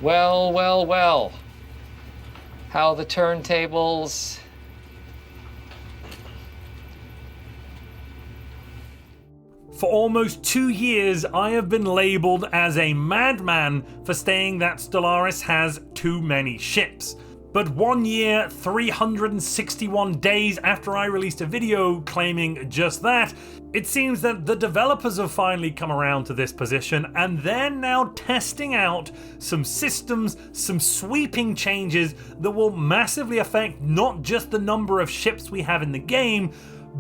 Well, well, well. How the turntables... For almost 2 years, I have been labelled as a madman for saying that Stellaris has too many ships. But 1 year, 361 days after I released a video claiming just that, it seems that the developers have finally come around to this position and they're now testing out some systems, some sweeping changes that will massively affect not just the number of ships we have in the game,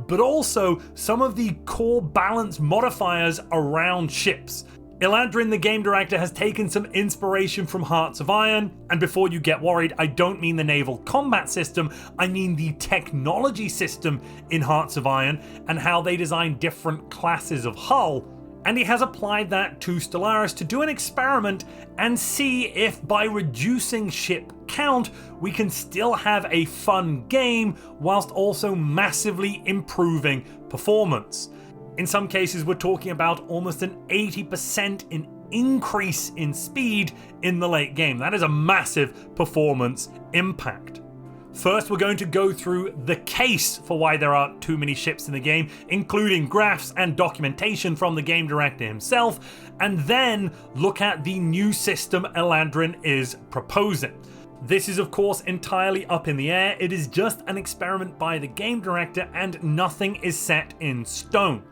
but also some of the core balance modifiers around ships. Eladrin, the game director, has taken some inspiration from Hearts of Iron, and before you get worried, I don't mean the naval combat system, I mean the technology system in Hearts of Iron and how they design different classes of hull. And he has applied that to Stellaris to do an experiment and see if by reducing ship count we can still have a fun game whilst also massively improving performance. In some cases we're talking about almost an 80% increase in speed in the late game. That is a massive performance impact. First, we're going to go through the case for why there are too many ships in the game, including graphs and documentation from the game director himself, and then look at the new system Eladrin is proposing. This is of course entirely up in the air. It is just an experiment by the game director and nothing is set in stone.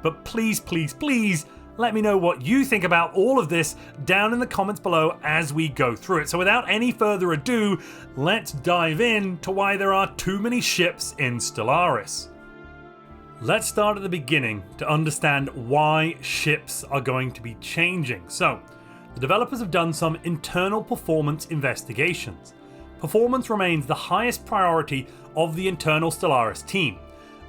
But please, please, please, let me know what you think about all of this down in the comments below as we go through it. So without any further ado, let's dive in to why there are too many ships in Stellaris. Let's start at the beginning to understand why ships are going to be changing. So, the developers have done some internal performance investigations. Performance remains the highest priority of the internal Stellaris team.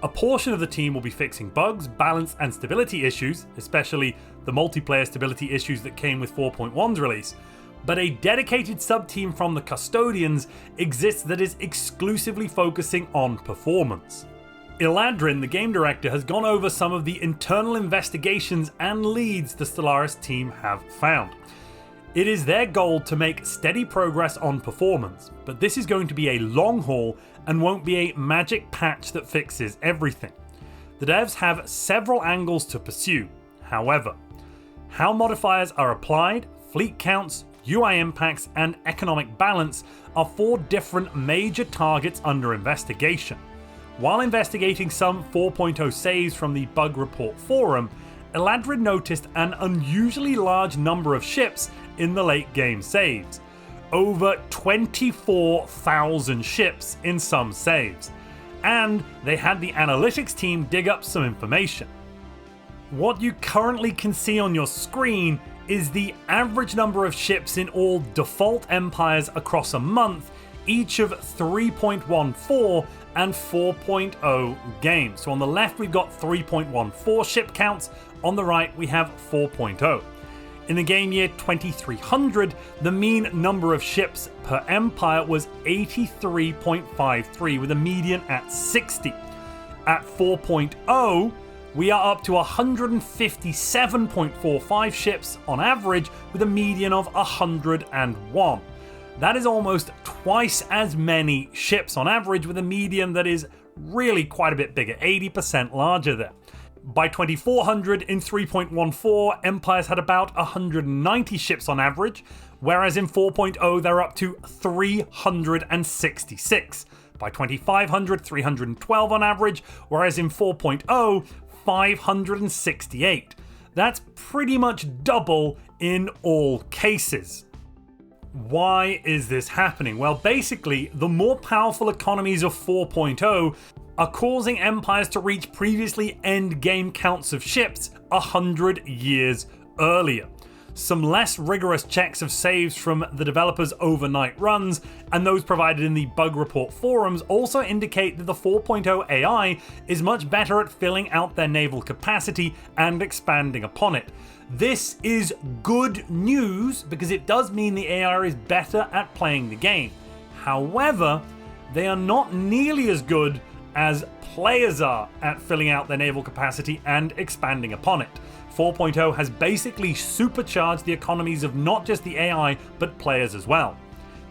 A portion of the team will be fixing bugs, balance and stability issues, especially the multiplayer stability issues that came with 4.1's release, but a dedicated sub-team from the Custodians exists that is exclusively focusing on performance. Eladrin, the game director, has gone over some of the internal investigations and leads the Stellaris team have found. It is their goal to make steady progress on performance, but this is going to be a long haul and won't be a magic patch that fixes everything. The devs have several angles to pursue, however. How modifiers are applied, fleet counts, UI impacts, and economic balance are 4 different major targets under investigation. While investigating some 4.0 saves from the bug report forum, Eladrin noticed an unusually large number of ships in the late game saves. Over 24,000 ships in some saves. And they had the analytics team dig up some information. What you currently can see on your screen is the average number of ships in all default empires across a month, each of 3.14 and 4.0 games. So on the left we've got 3.14 ship counts, on the right we have 4.0. In the game year 2300, the mean number of ships per empire was 83.53 with a median at 60. At 4.0, we are up to 157.45 ships on average with a median of 101. That is almost twice as many ships on average with a median that is really quite a bit bigger, 80% larger there. By 2400 in 3.14, empires had about 190 ships on average, whereas in 4.0 they're up to 366. By 2500, 312 on average, whereas in 4.0, 568. That's pretty much double in all cases. Why is this happening? Well, basically, the more powerful economies of 4.0 are causing empires to reach previously end game counts of ships 100 years earlier. Some less rigorous checks of saves from the developers' overnight runs and those provided in the bug report forums also indicate that the 4.0 AI is much better at filling out their naval capacity and expanding upon it. This is good news because it does mean the AI is better at playing the game. However, they are not nearly as good as players are at filling out their naval capacity and expanding upon it. 4.0 has basically supercharged the economies of not just the AI, but players as well.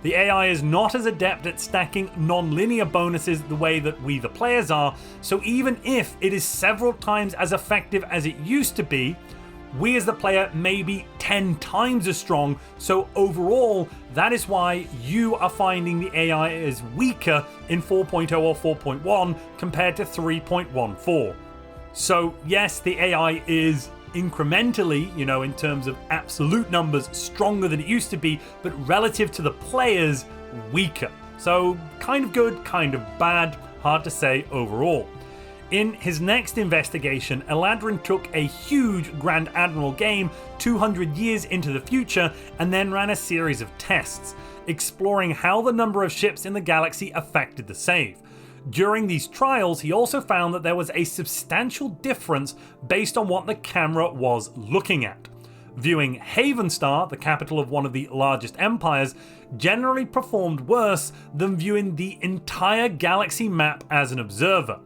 The AI is not as adept at stacking non-linear bonuses the way that we the players are, so even if it is several times as effective as it used to be, we as the player may be 10 times as strong, so overall, that is why you are finding the AI is weaker in 4.0 or 4.1 compared to 3.14. So yes, the AI is incrementally, in terms of absolute numbers, stronger than it used to be, but relative to the players, weaker. So kind of good, kind of bad, hard to say overall. In his next investigation, Eladrin took a huge Grand Admiral game 200 years into the future and then ran a series of tests, exploring how the number of ships in the galaxy affected the save. During these trials, he also found that there was a substantial difference based on what the camera was looking at. Viewing Havenstar, the capital of one of the largest empires, generally performed worse than viewing the entire galaxy map as an observer,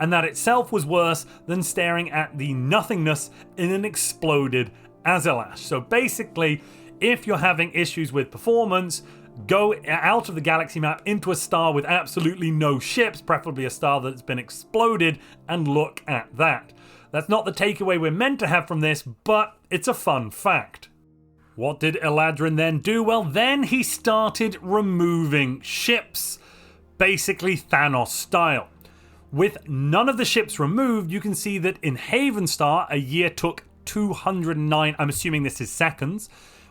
and that itself was worse than staring at the nothingness in an exploded Azalash. So basically, if you're having issues with performance, go out of the galaxy map into a star with absolutely no ships, preferably a star that's been exploded, and look at that. That's not the takeaway we're meant to have from this, but it's a fun fact. What did Eladrin then do? Well, then he started removing ships, basically Thanos style. With none of the ships removed, you can see that in Havenstar, a year took 209, I'm assuming this is seconds.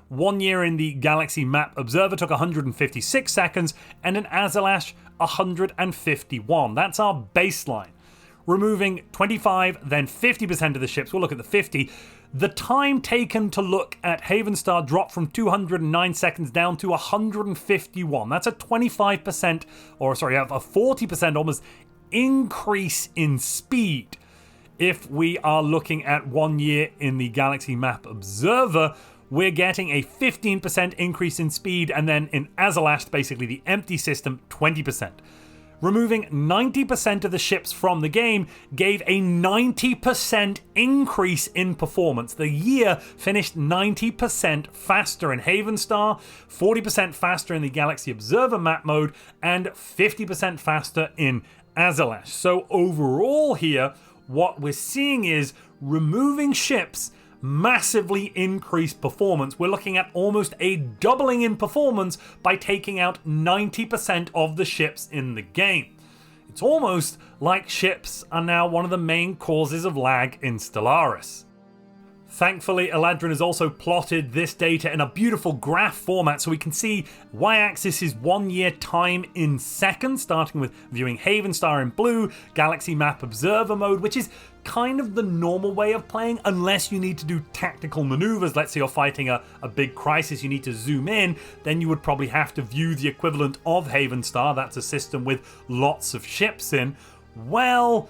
1 year in the Galaxy Map Observer took 156 seconds, and in Azalash, 151. That's our baseline. Removing 25, then 50% of the ships, we'll look at the 50. The time taken to look at Havenstar dropped from 209 seconds down to 151. That's a 25%, or sorry, a 40% almost increase in speed. If we are looking at 1 year in the Galaxy Map Observer, we're getting a 15% increase in speed, and then in Azalash, basically the empty system, 20%. Removing 90% of the ships from the game gave a 90% increase in performance. The year finished 90% faster in Havenstar, 40% faster in the Galaxy Observer map mode, and 50% faster in Azalash. So overall here, what we're seeing is removing ships massively increased performance. We're looking at almost a doubling in performance by taking out 90% of the ships in the game. It's almost like ships are now one of the main causes of lag in Stellaris. Thankfully, Eladrin has also plotted this data in a beautiful graph format, so we can see y-axis is 1 year time in seconds, starting with viewing Havenstar in blue, Galaxy Map Observer mode, which is kind of the normal way of playing unless you need to do tactical maneuvers. Let's say you're fighting a big crisis, you need to zoom in, then you would probably have to view the equivalent of Havenstar. That's a system with lots of ships in. Well,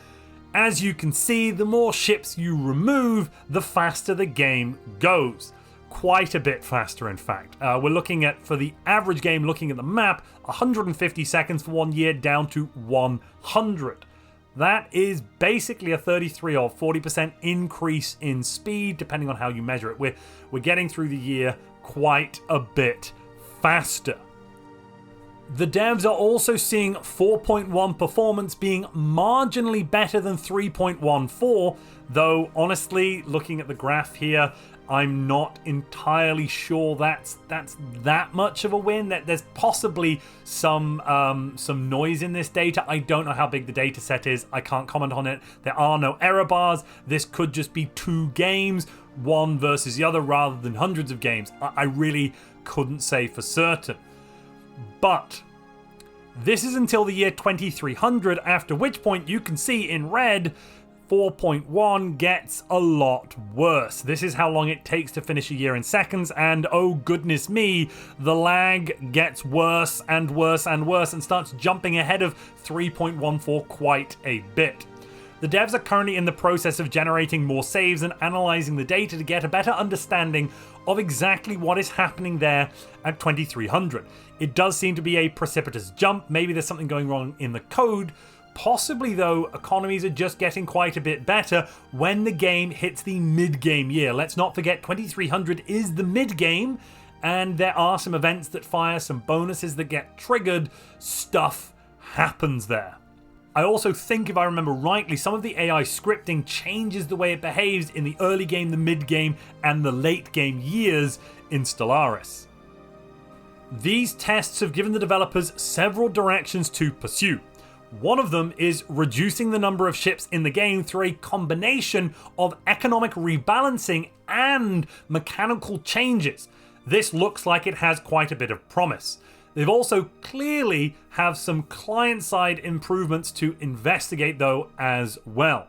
as you can see, the more ships you remove, the faster the game goes. Quite a bit faster, in fact. We're looking at, for the average game, looking at the map, 150 seconds for 1 year down to 100. That is basically a 33 or 40% increase in speed, depending on how you measure it. We're getting through the year quite a bit faster. The devs are also seeing 4.1 performance being marginally better than 3.14, though honestly, looking at the graph here, I'm not entirely sure that's that much of a win. That there's possibly some noise in this data. I don't know how big the data set is. I can't comment on it. There are no error bars. This could just be 2 games, one versus the other, rather than hundreds of games. I really couldn't say for certain. But this is until the year 2300, after which point you can see in red 4.1 gets a lot worse. This is how long it takes to finish a year in seconds, and oh goodness me, the lag gets worse and worse and worse and starts jumping ahead of 3.14 quite a bit. The devs are currently in the process of generating more saves and analysing the data to get a better understanding of exactly what is happening there at 2300. It does seem to be a precipitous jump. Maybe there's something going wrong in the code, Possibly, though, economies are just getting quite a bit better when the game hits the mid-game year. Let's not forget 2300 is the mid-game, and there are some events that fire, some bonuses that get triggered. Stuff happens there. I also think, if I remember rightly, some of the AI scripting changes the way it behaves in the early game, the mid-game, and the late-game years in Stellaris. These tests have given the developers several directions to pursue. One of them is reducing the number of ships in the game through a combination of economic rebalancing and mechanical changes. This looks like it has quite a bit of promise. They've also clearly have some client-side improvements to investigate though as well.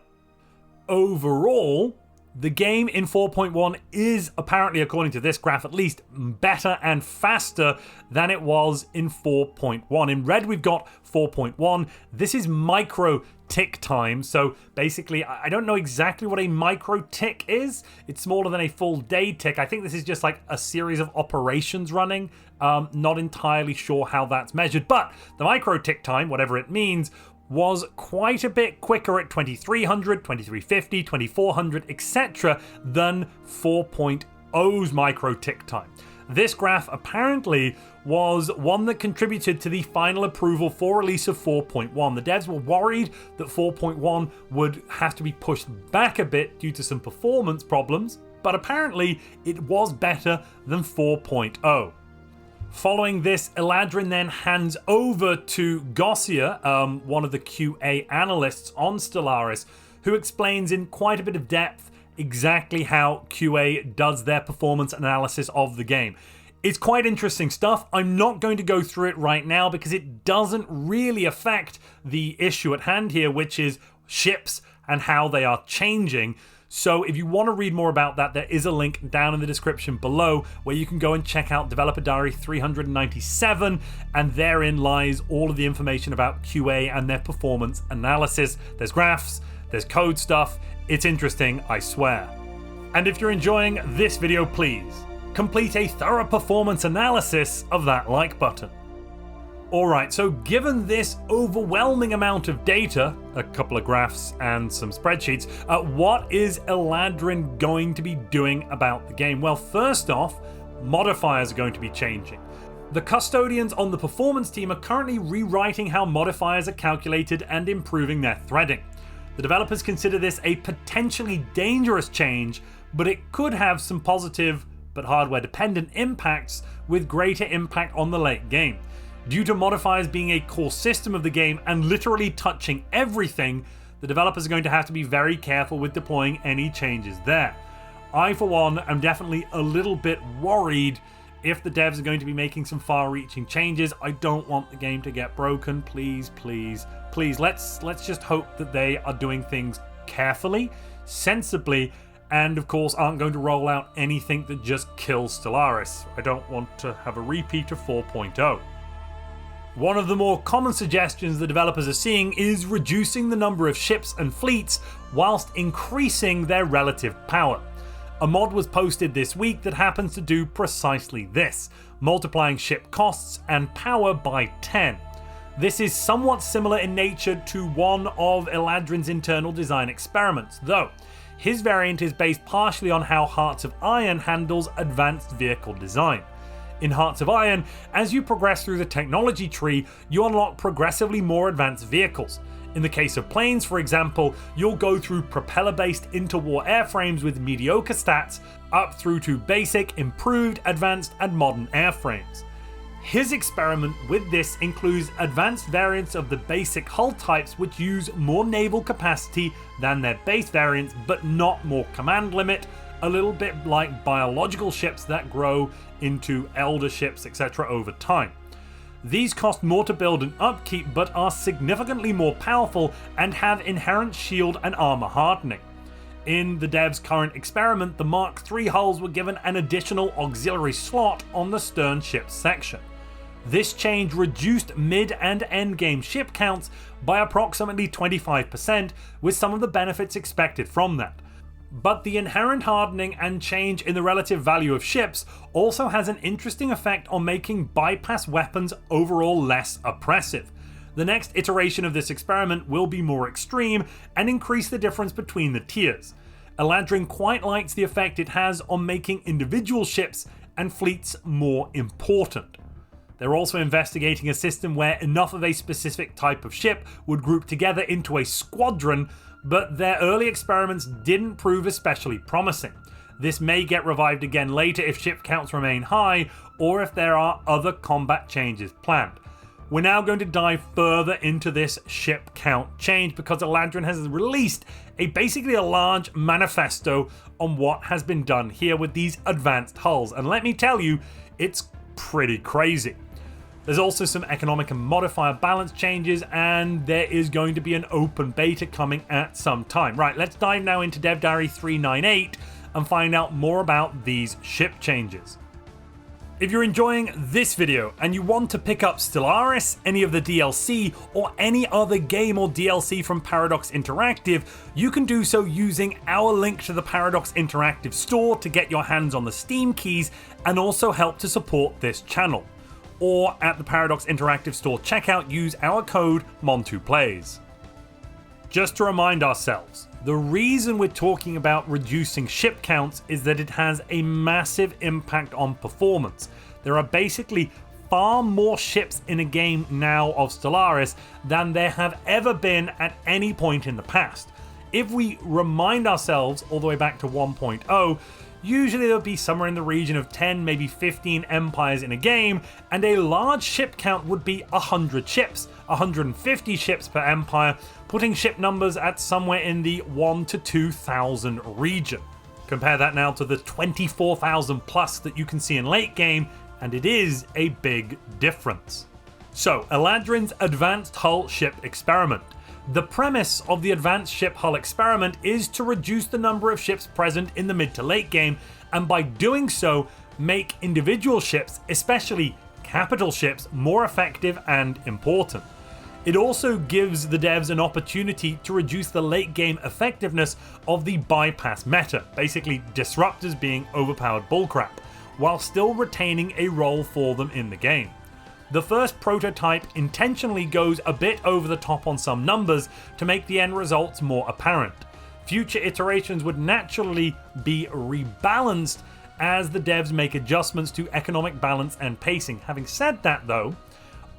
Overall, the game in 4.1 is apparently, according to this graph at least, better and faster than it was in 4.1. In red we've got 4.1. This is micro tick time, so basically I don't know exactly what a micro tick is. It's smaller than a full day tick. I think this is just like a series of operations running. Not entirely sure how that's measured, but the micro tick time, whatever it means, was quite a bit quicker at 2300, 2350, 2400, etc. than 4.0's micro tick time. This graph apparently was one that contributed to the final approval for release of 4.1. The devs were worried that 4.1 would have to be pushed back a bit due to some performance problems, but apparently it was better than 4.0. Following this, Eladrin then hands over to Gossier, one of the QA analysts on Stellaris, who explains in quite a bit of depth exactly how QA does their performance analysis of the game. It's quite interesting stuff. I'm not going to go through it right now because it doesn't really affect the issue at hand here, which is ships and how they are changing. So if you want to read more about that, there is a link down in the description below where you can go and check out Developer Diary 397, and therein lies all of the information about QA and their performance analysis. There's graphs, there's code stuff. It's interesting, I swear. And if you're enjoying this video, please complete a thorough performance analysis of that like button. Alright, so given this overwhelming amount of data, a couple of graphs and some spreadsheets, what is Eladrin going to be doing about the game? Well, first off, modifiers are going to be changing. The custodians on the performance team are currently rewriting how modifiers are calculated and improving their threading. The developers consider this a potentially dangerous change, but it could have some positive but hardware dependent impacts with greater impact on the late game. Due to modifiers being a core system of the game and literally touching everything, the developers are going to have to be very careful with deploying any changes there. I, for one, am definitely a little bit worried if the devs are going to be making some far-reaching changes. I don't want the game to get broken. Please, please, please. Let's just hope that they are doing things carefully, sensibly, and of course aren't going to roll out anything that just kills Stellaris. I don't want to have a repeat of 4.0. One of the more common suggestions the developers are seeing is reducing the number of ships and fleets whilst increasing their relative power. A mod was posted this week that happens to do precisely this, multiplying ship costs and power by 10. This is somewhat similar in nature to one of Eladrin's internal design experiments, though his variant is based partially on how Hearts of Iron handles advanced vehicle design. In Hearts of Iron, as you progress through the technology tree, you unlock progressively more advanced vehicles. In the case of planes, for example, you'll go through propeller-based interwar airframes with mediocre stats, up through to basic, improved, advanced, and modern airframes. His experiment with this includes advanced variants of the basic hull types which use more naval capacity than their base variants, but not more command limit, a little bit like biological ships that grow into elder ships, etc. over time. These cost more to build and upkeep, but are significantly more powerful and have inherent shield and armor hardening. In the devs' current experiment, the Mark III hulls were given an additional auxiliary slot on the stern ship section. This change reduced mid and end game ship counts by approximately 25%, with some of the benefits expected from that. But the inherent hardening and change in the relative value of ships also has an interesting effect on making bypass weapons overall less oppressive. The next iteration of this experiment will be more extreme and increase the difference between the tiers. Eladrin quite likes the effect it has on making individual ships and fleets more important. They're also investigating a system where enough of a specific type of ship would group together into a squadron, but their early experiments didn't prove especially promising. This may get revived again later if ship counts remain high, or if there are other combat changes planned. We're now going to dive further into this ship count change because Eladrin has released basically a large manifesto on what has been done here with these advanced hulls, and let me tell you, it's pretty crazy. There's also some economic and modifier balance changes, and there is going to be an open beta coming at some time. Right, let's dive now into Dev Diary 398 and find out more about these ship changes. If you're enjoying this video and you want to pick up Stellaris, any of the DLC, or any other game or DLC from Paradox Interactive, you can do so using our link to the Paradox Interactive store to get your hands on the Steam keys and also help to support this channel. Or at the Paradox Interactive store checkout, use our code MONTUPLAYS. Just to remind ourselves, the reason we're talking about reducing ship counts is that it has a massive impact on performance. There are basically far more ships in a game now of Stellaris than there have ever been at any point in the past. If we remind ourselves all the way back to 1.0, usually there'll be somewhere in the region of 10, maybe 15 empires in a game, and a large ship count would be 100 ships, 150 ships per empire, putting ship numbers at somewhere in the 1 to 2,000 region. Compare that now to the 24,000 plus that you can see in late game, and it is a big difference. So, Eladrin's Advanced Hull Ship Experiment. The premise of the Advanced Ship Hull Experiment is to reduce the number of ships present in the mid to late game, and by doing so, make individual ships, especially capital ships, more effective and important. It also gives the devs an opportunity to reduce the late game effectiveness of the bypass meta, basically disruptors being overpowered bullcrap, while still retaining a role for them in the game. The first prototype intentionally goes a bit over the top on some numbers to make the end results more apparent. Future iterations would naturally be rebalanced as the devs make adjustments to economic balance and pacing. Having said that though,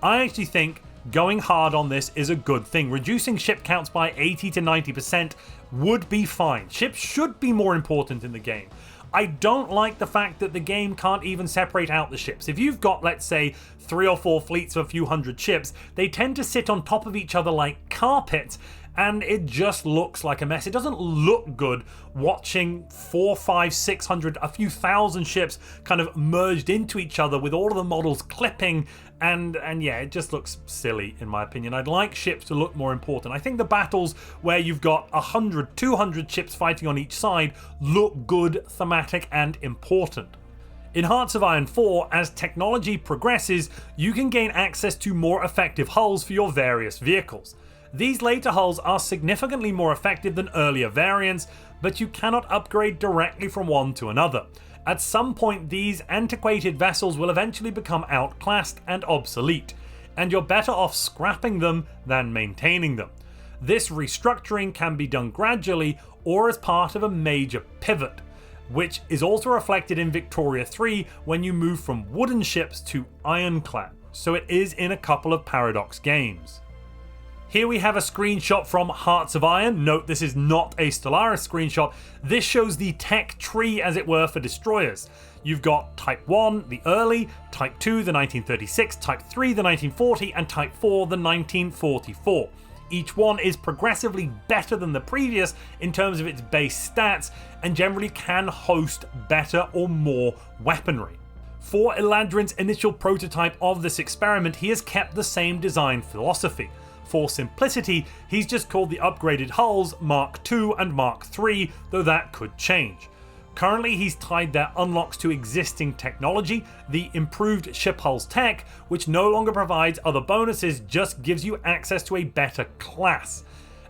I actually think going hard on this is a good thing. Reducing ship counts by 80 to 90% would be fine. Ships should be more important in the game. I don't like the fact that the game can't even separate out the ships. If you've got, let's say, 3 or 4 fleets of a few hundred ships, they tend to sit on top of each other like carpets, and it just looks like a mess. It doesn't look good watching 400, 500, 600, a few thousand ships kind of merged into each other with all of the models clipping, and yeah, it just looks silly in my opinion. I'd like ships to look more important. I think the battles where you've got 100, 200 ships fighting on each side look good, thematic, and important. In Hearts of Iron 4, as technology progresses, you can gain access to more effective hulls for your various vehicles. These later hulls are significantly more effective than earlier variants, but you cannot upgrade directly from one to another. At some point, these antiquated vessels will eventually become outclassed and obsolete, and you're better off scrapping them than maintaining them. This restructuring can be done gradually or as part of a major pivot, which is also reflected in Victoria 3 when you move from wooden ships to ironclad, so it is in a couple of Paradox games. Here we have a screenshot from Hearts of Iron. Note this is not a Stellaris screenshot. This shows the tech tree, as it were, for destroyers. You've got Type 1, the early, Type 2, the 1936, Type 3, the 1940, and Type 4, the 1944. Each one is progressively better than the previous in terms of its base stats, and generally can host better or more weaponry. For Eladrin's initial prototype of this experiment, he has kept the same design philosophy. For simplicity, he's just called the upgraded hulls Mark II and Mark III, though that could change. Currently, he's tied their unlocks to existing technology. The improved ship hulls tech, which no longer provides other bonuses, just gives you access to a better class.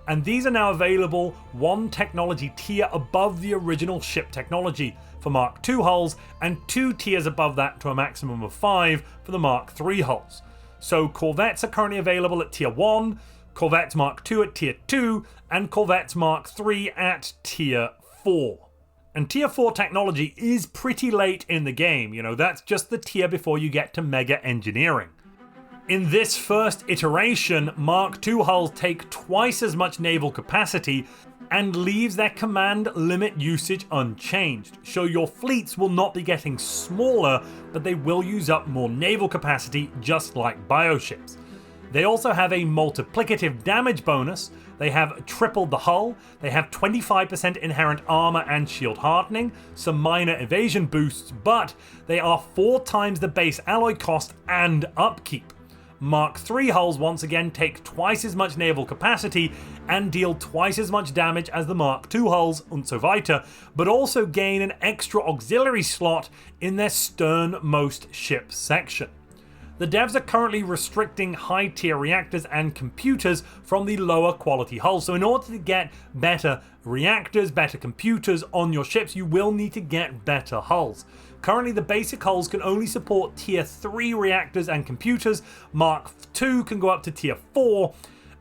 And these are now available one technology tier above the original ship technology for Mark II hulls, and 2 tiers above that to a maximum of 5 for the Mark III hulls. So corvettes are currently available at tier 1, corvettes Mark II at tier 2, and corvettes Mark III at tier 4. And tier 4 technology is pretty late in the game, that's just the tier before you get to mega engineering. In this first iteration, Mark II hulls take twice as much naval capacity and leaves their command limit usage unchanged. So your fleets will not be getting smaller, but they will use up more naval capacity just like bioships. They also have a multiplicative damage bonus, they have tripled the hull, they have 25% inherent armor and shield hardening, some minor evasion boosts, but they are 4 times the base alloy cost and upkeep. Mark III hulls once again take twice as much naval capacity and deal twice as much damage as the Mark II hulls und so weiter, but also gain an extra auxiliary slot in their sternmost ship section. The devs are currently restricting high-tier reactors and computers from the lower quality hulls, so in order to get better reactors, better computers on your ships, you will need to get better hulls. Currently, the basic hulls can only support tier 3 reactors and computers, Mark II can go up to tier 4,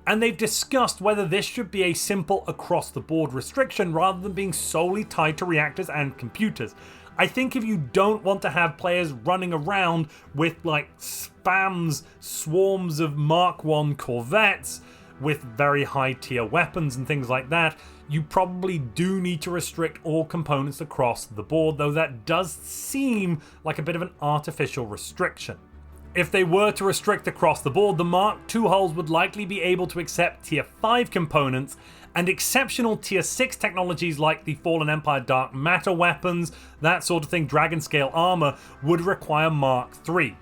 and they've discussed whether this should be a simple across-the-board restriction rather than being solely tied to reactors and computers. I think if you don't want to have players running around with swarms of Mark I corvettes with very high tier weapons and things like that, you probably do need to restrict all components across the board, though that does seem like a bit of an artificial restriction. If they were to restrict across the board, the Mark II hulls would likely be able to accept tier 5 components, and exceptional tier 6 technologies like the Fallen Empire dark matter weapons, that sort of thing, dragon scale armor, would require Mark III.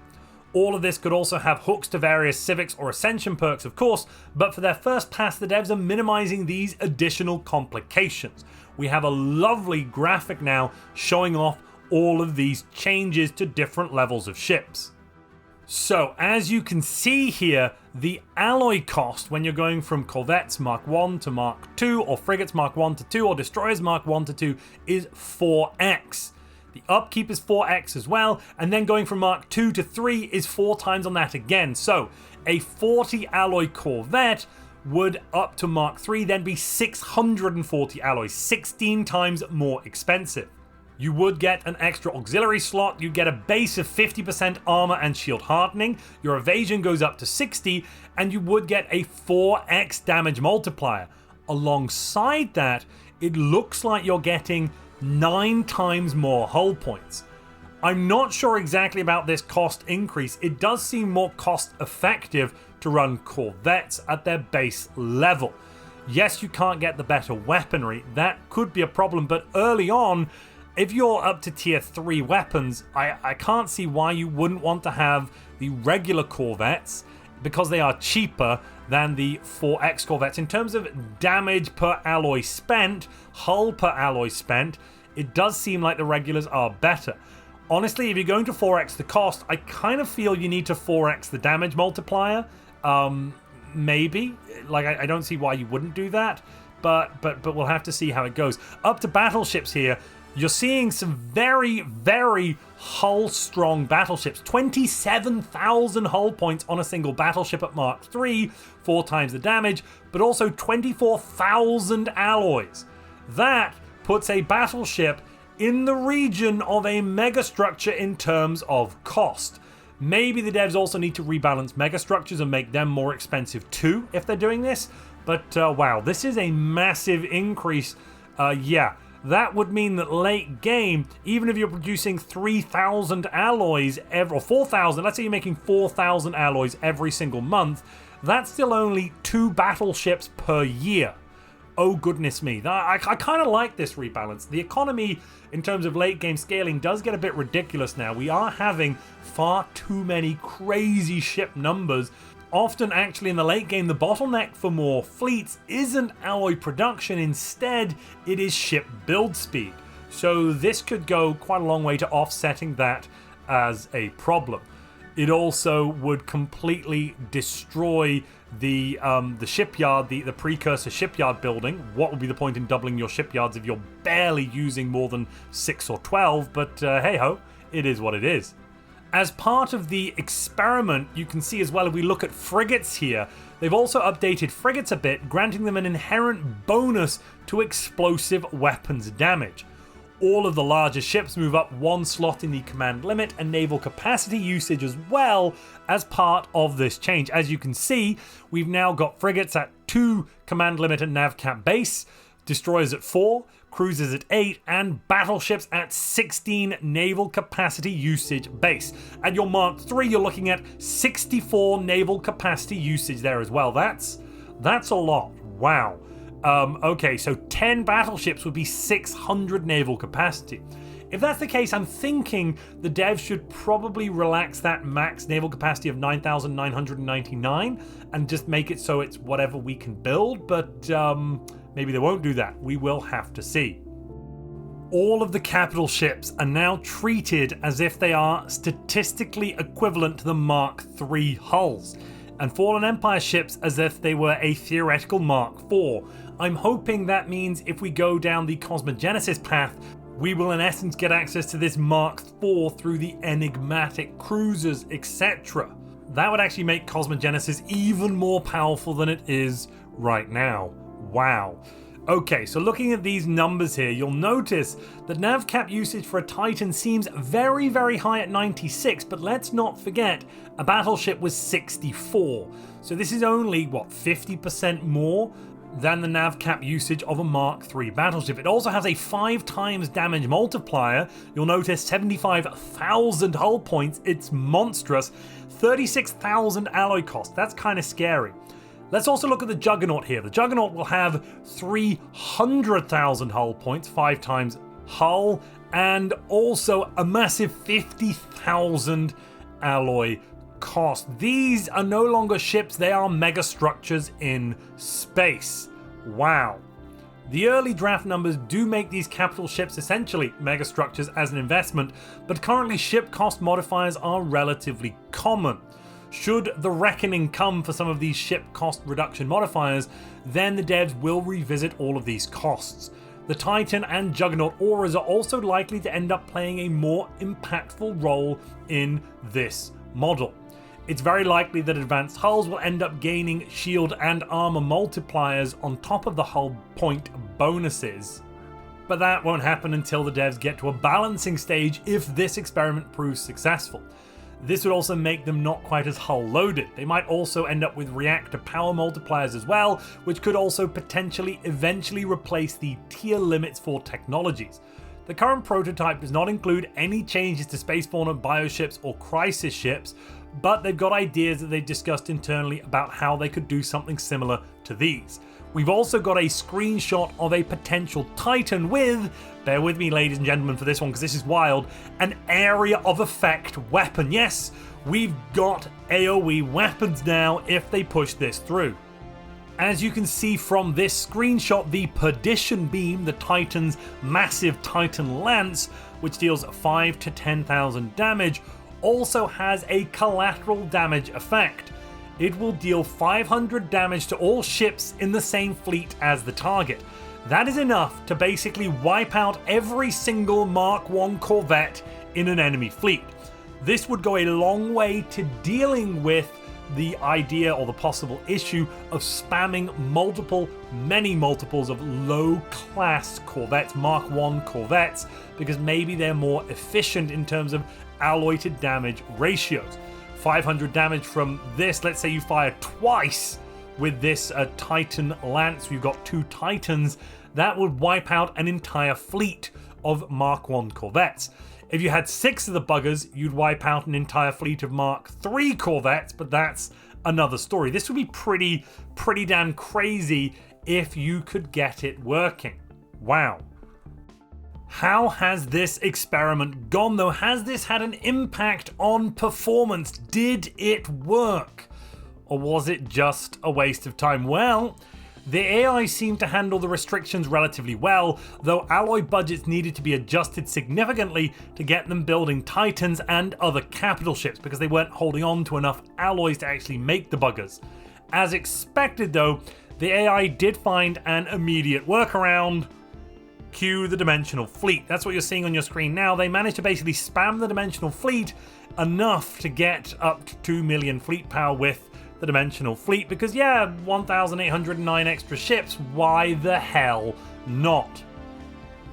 All of this could also have hooks to various civics or ascension perks, of course, but for their first pass, the devs are minimizing these additional complications. We have a lovely graphic now showing off all of these changes to different levels of ships. So, as you can see here, the alloy cost when you're going from corvettes Mark I to Mark II, or frigates Mark I to 2, or destroyers Mark I to 2 is 4x. The upkeep is 4x as well, and then going from Mark II to 3 is 4 times on that again. So, a 40 alloy corvette would up to Mark III then be 640 alloys, 16 times more expensive. You would get an extra auxiliary slot, you get a base of 50% armor and shield hardening, your evasion goes up to 60, and you would get a 4x damage multiplier. Alongside that, it looks like you're getting 9 times more hull points. I'm not sure exactly about this cost increase. It does seem more cost effective to run corvettes at their base level. Yes, you can't get the better weaponry, that could be a problem, but early on, if you're up to tier 3 weapons, I can't see why you wouldn't want to have the regular corvettes, because they are cheaper than the 4x corvettes. In terms of damage per alloy spent, hull per alloy spent, it does seem like the regulars are better. Honestly, if you're going to 4x the cost, I kind of feel you need to 4x the damage multiplier. Maybe. I don't see why you wouldn't do that, but we'll have to see how it goes. Up to battleships here, you're seeing some very, very hull-strong battleships. 27,000 hull points on a single battleship at Mark III, 4 times the damage, but also 24,000 alloys. That puts a battleship in the region of a megastructure in terms of cost. Maybe the devs also need to rebalance megastructures and make them more expensive too if they're doing this, but wow, this is a massive increase. That would mean that late game, even if you're producing 3,000 alloys or 4,000, let's say you're making 4,000 alloys every single month, that's still only 2 battleships per year. Oh goodness me, I kind of like this rebalance. The economy in terms of late game scaling does get a bit ridiculous now. We are having far too many crazy ship numbers. Often actually in the late game, the bottleneck for more fleets isn't alloy production, instead it is ship build speed. So this could go quite a long way to offsetting that as a problem. It also would completely destroy the shipyard, the precursor shipyard building. What would be the point in doubling your shipyards if you're barely using more than 6 or 12? But hey ho, it is what it is. As part of the experiment, you can see as well, if we look at frigates here, they've also updated frigates a bit, granting them an inherent bonus to explosive weapons damage. All of the larger ships move up one slot in the command limit and naval capacity usage as well as part of this change. As you can see, we've now got frigates at 2 command limit and nav cap base, destroyers at 4, cruisers at 8, and battleships at 16 naval capacity usage base. At your Mark III, you're looking at 64 naval capacity usage there as well. That's a lot. Wow. Okay, so 10 battleships would be 600 naval capacity. If that's the case, I'm thinking the devs should probably relax that max naval capacity of 9,999 and just make it so it's whatever we can build, but maybe they won't do that. We will have to see. All of the capital ships are now treated as if they are statistically equivalent to the Mark III hulls, and Fallen Empire ships as if they were a theoretical Mark IV. I'm hoping that means if we go down the Cosmogenesis path, we will in essence get access to this Mark IV through the enigmatic cruisers, etc. That would actually make Cosmogenesis even more powerful than it is right now. Wow. Okay, so looking at these numbers here, you'll notice that nav cap usage for a Titan seems very, very high at 96, but let's not forget, a battleship was 64. So this is only, 50% more than the nav cap usage of a Mark III battleship. It also has a 5 times damage multiplier. You'll notice 75,000 hull points. It's monstrous. 36,000 alloy cost. That's kind of scary. Let's also look at the Juggernaut here. The Juggernaut will have 300,000 hull points, 5 times hull, and also a massive 50,000 alloy cost. These are no longer ships, they are mega structures in space. Wow. The early draft numbers do make these capital ships essentially mega structures as an investment, but currently ship cost modifiers are relatively common. Should the reckoning come for some of these ship cost reduction modifiers, then the devs will revisit all of these costs. The Titan and Juggernaut auras are also likely to end up playing a more impactful role in this model. It's very likely that advanced hulls will end up gaining shield and armor multipliers on top of the hull point bonuses. But that won't happen until the devs get to a balancing stage if this experiment proves successful. This would also make them not quite as hull loaded. They might also end up with reactor power multipliers as well, which could also potentially eventually replace the tier limits for technologies. The current prototype does not include any changes to space fauna, bioships, or crisis ships, but they've got ideas that they've discussed internally about how they could do something similar to these. We've also got a screenshot of a potential Titan with, bear with me ladies and gentlemen for this one because this is wild, an area of effect weapon. Yes, we've got AoE weapons now if they push this through. As you can see from this screenshot, the Perdition Beam, the Titan's massive Titan Lance, which deals 5 to 10,000 damage, also has a collateral damage effect. It will deal 500 damage to all ships in the same fleet as the target. That is enough to basically wipe out every single Mark I Corvette in an enemy fleet. This would go a long way to dealing with the idea or the possible issue of spamming many multiples of low class Corvettes, Mark I Corvettes, because maybe they're more efficient in terms of alloy to damage ratios. 500 damage from this, let's say you fire twice with this Titan Lance, you've got 2 Titans, that would wipe out an entire fleet of Mark I Corvettes. If you had 6 of the buggers, you'd wipe out an entire fleet of Mark III Corvettes, but that's another story. This would be pretty damn crazy if you could get it working. Wow. How has this experiment gone though? Has this had an impact on performance? Did it work? Or was it just a waste of time? Well, the AI seemed to handle the restrictions relatively well, though alloy budgets needed to be adjusted significantly to get them building Titans and other capital ships because they weren't holding on to enough alloys to actually make the buggers. As expected though, the AI did find an immediate workaround. Cue the Dimensional Fleet. That's what you're seeing on your screen now. They managed to basically spam the Dimensional Fleet enough to get up to 2 million fleet power with the Dimensional Fleet, because yeah, 1,809 extra ships, why the hell not?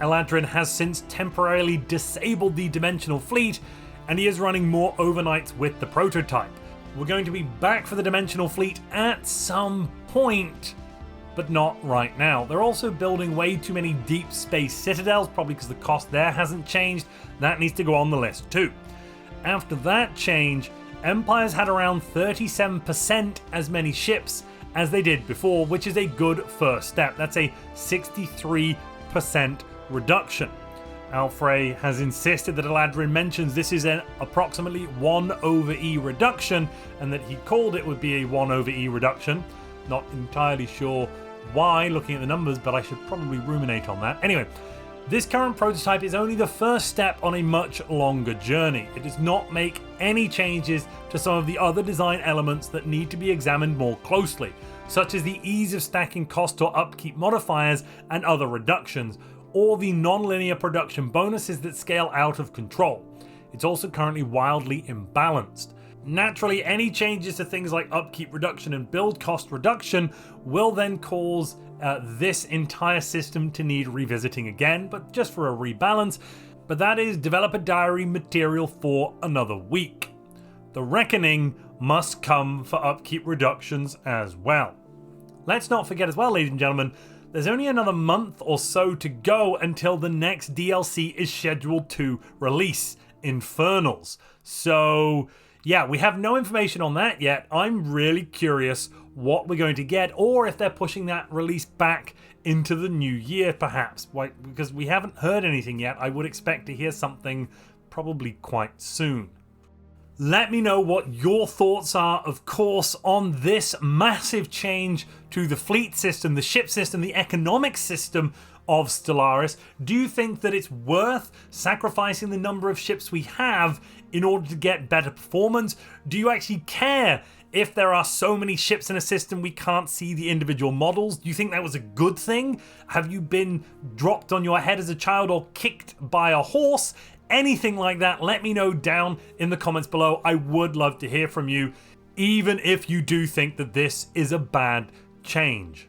Eladrin has since temporarily disabled the Dimensional Fleet, and he is running more overnights with the prototype. We're going to be back for the Dimensional Fleet at some point, but not right now. They're also building way too many deep space citadels, probably because the cost there hasn't changed. That needs to go on the list too. After that change, Empire's had around 37% as many ships as they did before, which is a good first step. That's a 63% reduction. Alfrey has insisted that Eladrin mentions this is an approximately 1/E reduction, and that he called it would be a 1/E reduction. Not entirely sure why, looking at the numbers, but I should probably ruminate on that. Anyway, this current prototype is only the first step on a much longer journey. It does not make any changes to some of the other design elements that need to be examined more closely, such as the ease of stacking cost or upkeep modifiers and other reductions, or the non-linear production bonuses that scale out of control. It's also currently wildly imbalanced. Naturally, any changes to things like upkeep reduction and build cost reduction will then cause this entire system to need revisiting again, but just for a rebalance. But that is developer diary material for another week. The reckoning must come for upkeep reductions as well. Let's not forget as well, ladies and gentlemen, there's only another month or so to go until the next DLC is scheduled to release, Infernals. So yeah, we have no information on that yet. I'm really curious what we're going to get, or if they're pushing that release back into the new year perhaps. Because we haven't heard anything yet. I would expect to hear something probably quite soon. Let me know what your thoughts are, of course, on this massive change to the fleet system, the ship system, the economic system of Stellaris. Do you think that it's worth sacrificing the number of ships we have in order to get better performance? Do you actually care if there are so many ships in a system we can't see the individual models? Do you think that was a good thing? Have you been dropped on your head as a child or kicked by a horse? Anything like that, let me know down in the comments below. I would love to hear from you, even if you do think that this is a bad change.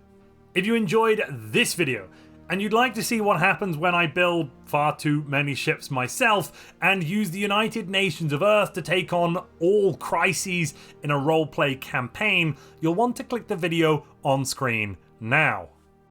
If you enjoyed this video, and you'd like to see what happens when I build far too many ships myself and use the United Nations of Earth to take on all crises in a roleplay campaign, you'll want to click the video on screen now.